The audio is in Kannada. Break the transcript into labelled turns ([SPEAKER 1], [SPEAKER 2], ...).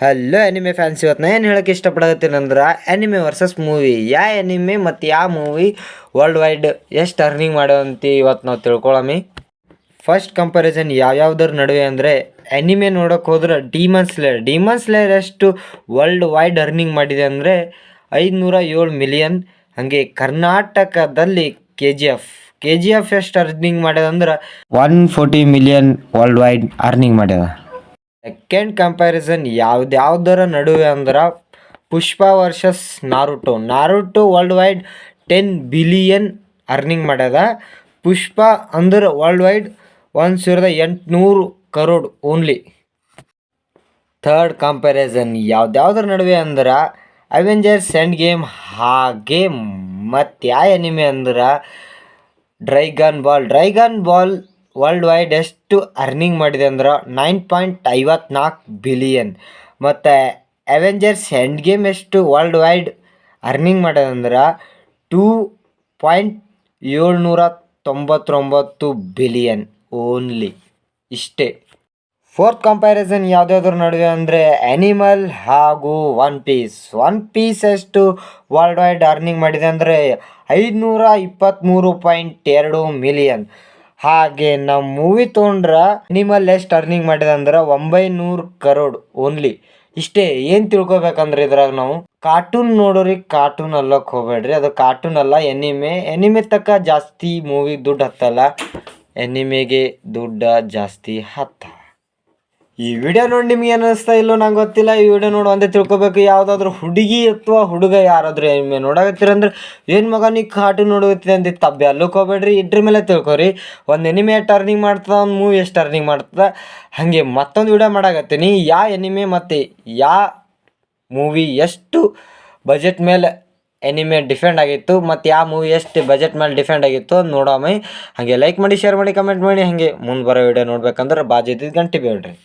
[SPEAKER 1] ಹಲೋ ಎನಿಮೆ ಫ್ಯಾನ್ಸ್, ಇವತ್ತು ನಾನು ಏನು ಹೇಳೋಕ್ಕೆ ಇಷ್ಟಪಡತ್ತೀನಿ ಅಂದ್ರೆ ಎನಿಮೆ ವರ್ಸಸ್ ಮೂವಿ. ಎನಿಮೆ ಮತ್ತು ಮೂವಿ ವರ್ಲ್ಡ್ ವೈಡ್ ಎಷ್ಟು ಅರ್ನಿಂಗ್ ಮಾಡೋವಂತ ಇವತ್ತು ನಾವು ತಿಳ್ಕೊಳ್ಳೋಮಿ. ಫಸ್ಟ್ ಕಂಪ್ಯಾರಿಸನ್ ಯಾವ್ಯಾವ್ದ್ರ ನಡುವೆ ಅಂದರೆ, ಎನಿಮೆ ನೋಡೋಕೆ ಹೋದ್ರೆ ಡಿಮನ್ ಸ್ಲೇಯರ್ ಎಷ್ಟು ವರ್ಲ್ಡ್ ವೈಡ್ ಅರ್ನಿಂಗ್ ಮಾಡಿದೆ ಅಂದರೆ 507 ಮಿಲಿಯನ್. ಹಾಗೆ ಕರ್ನಾಟಕದಲ್ಲಿ ಕೆ ಜಿ ಎಫ್ ಎಷ್ಟು ಅರ್ನಿಂಗ್ ಮಾಡ್ಯದ ಅಂದ್ರೆ 140 ಮಿಲಿಯನ್ ವರ್ಲ್ಡ್ ವೈಡ್ ಅರ್ನಿಂಗ್ ಮಾಡ್ಯದ. ಸೆಕೆಂಡ್ ಕಂಪ್ಯಾರಿಸನ್ ಯಾವ್ದಾವ್ದರ ನಡುವೆ ಅಂದ್ರೆ, Pushpa versus Naruto world wide 10 billion earning ಮಾಡ್ಯದ. ಪುಷ್ಪ ಅಂದ್ರೆ world wide 1800 crore only. Third comparison ಯಾವ್ದಾವ್ದ್ರ ನಡುವೆ ಅಂದ್ರೆ, ಅವೆಂಜರ್ಸ್ ಎಂಡ್ ಗೇಮ್ ಹಾಗೆ ಮತ್ತು ಎನಿಮೆ ಅಂದ್ರೆ ಡ್ರ್ಯಾಗನ್ ಬಾಲ್ ವರ್ಲ್ಡ್ ವೈಡ್ ಎಷ್ಟು ಅರ್ನಿಂಗ್ ಮಾಡಿದೆ ಅಂದ್ರೆ 9.54 ಬಿಲಿಯನ್. ಮತ್ತು ಅವೆಂಜರ್ಸ್ ಎಂಡ್ ಗೇಮ್ ಎಷ್ಟು ವರ್ಲ್ಡ್ ವೈಡ್ ಅರ್ನಿಂಗ್ ಮಾಡ್ಯದಂದ್ರೆ 2.799 ಬಿಲಿಯನ್ ಓನ್ಲಿ. ಇಷ್ಟೇ. ಫೋರ್ತ್ ಕಂಪ್ಯಾರಿಸನ್ ಯಾವುದಾದ್ರ ನಡುವೆ ಅಂದರೆ, ಆ್ಯನಿಮಲ್ ಹಾಗೂ ಒನ್ ಪೀಸ್ ಎಷ್ಟು ವರ್ಲ್ಡ್ ವೈಡ್ ಅರ್ನಿಂಗ್ ಮಾಡಿದೆ ಅಂದರೆ 523.2 ಮಿಲಿಯನ್. ಹಾಗೆ ನಾವು ಮೂವಿ ತೊಗೊಂಡ್ರೆ ಆ್ಯನಿಮಲ್ ಎಷ್ಟು ಅರ್ನಿಂಗ್ ಮಾಡಿದೆ ಅಂದ್ರೆ 900 ಕರೋಡ್ ಓನ್ಲಿ. ಇಷ್ಟೇ. ಏನು ತಿಳ್ಕೊಬೇಕಂದ್ರೆ ಇದ್ರಾಗ ನಾವು ಕಾರ್ಟೂನ್ ನೋಡೋರಿ ಕಾರ್ಟೂನ್ ಅಲ್ಲಕ್ಕೆ ಹೋಗ್ಬೇಡ್ರಿ, ಅದು ಕಾರ್ಟೂನ್ ಅಲ್ಲ, ಎನಿಮೆ ತಕ್ಕ ಜಾಸ್ತಿ ಮೂವಿ ದುಡ್ಡು ಹತ್ತಲ್ಲ, ಎನಿಮೆಗೆ ದುಡ್ಡು ಜಾಸ್ತಿ ಹತ್ತ. ಈ ವಿಡಿಯೋ ನೋಡಿ ನಿಮ್ಗೆ ಏನು ಅನಿಸ್ತಾ ಇಲ್ಲೋ ನಂಗೆ ಗೊತ್ತಿಲ್ಲ. ಈ ವಿಡಿಯೋ ನೋಡಿ ಒಂದೇ ತಿಳ್ಕೊಬೇಕು, ಯಾವುದಾದ್ರೂ ಹುಡುಗಿ ಅಥವಾ ಹುಡುಗ ಯಾರಾದರೂ ಎನಿಮೆ ನೋಡಾಕತ್ತೀರಂದ್ರೆ, ಏನು ಮಗ ನೀ ಕಾರ್ಟೂನ್ ನೋಡೋಗತ್ತೀನಿ ಅಂತ ತಪ್ಪೆ ಅಲ್ಲಕ್ಕೆ ಹೋಗ್ಬೇಡ್ರಿ. ಇದ್ರ ಮೇಲೆ ತಿಳ್ಕೊರಿ, ಒಂದು ಎನಿಮೆ ಎಷ್ಟು ಅರ್ನಿಂಗ್ ಮಾಡ್ತದ, ಒಂದು ಮೂವಿ ಎಷ್ಟು ಅರ್ನಿಂಗ್ ಮಾಡ್ತದ. ಹಾಗೆ ಮತ್ತೊಂದು ವಿಡಿಯೋ ಮಾಡಾಕತ್ತೀನಿ, ಎನಿಮೆ ಮತ್ತು ಮೂವಿ ಎಷ್ಟು ಬಜೆಟ್ ಮೇಲೆ ಎನಿಮೆ ಡಿಫೆಂಡ್ ಆಗಿತ್ತು ಮತ್ತು ಮೂವಿ ಎಷ್ಟು ಬಜೆಟ್ ಮೇಲೆ ಡಿಫೆಂಡ್ ಆಗಿತ್ತು ಅದು ನೋಡೋಮಿ. ಹಾಗೆ ಲೈಕ್ ಮಾಡಿ, ಶೇರ್ ಮಾಡಿ, ಕಮೆಂಟ್ ಮಾಡಿ. ಹಾಗೆ ಮುಂದೆ ಬರೋ ವಿಡಿಯೋ ನೋಡ್ಬೇಕಂದ್ರೆ ಬಾಜು ಇದ್ದಿದ್ದು ಗಂಟೆ ಬೇಡ್ರಿ.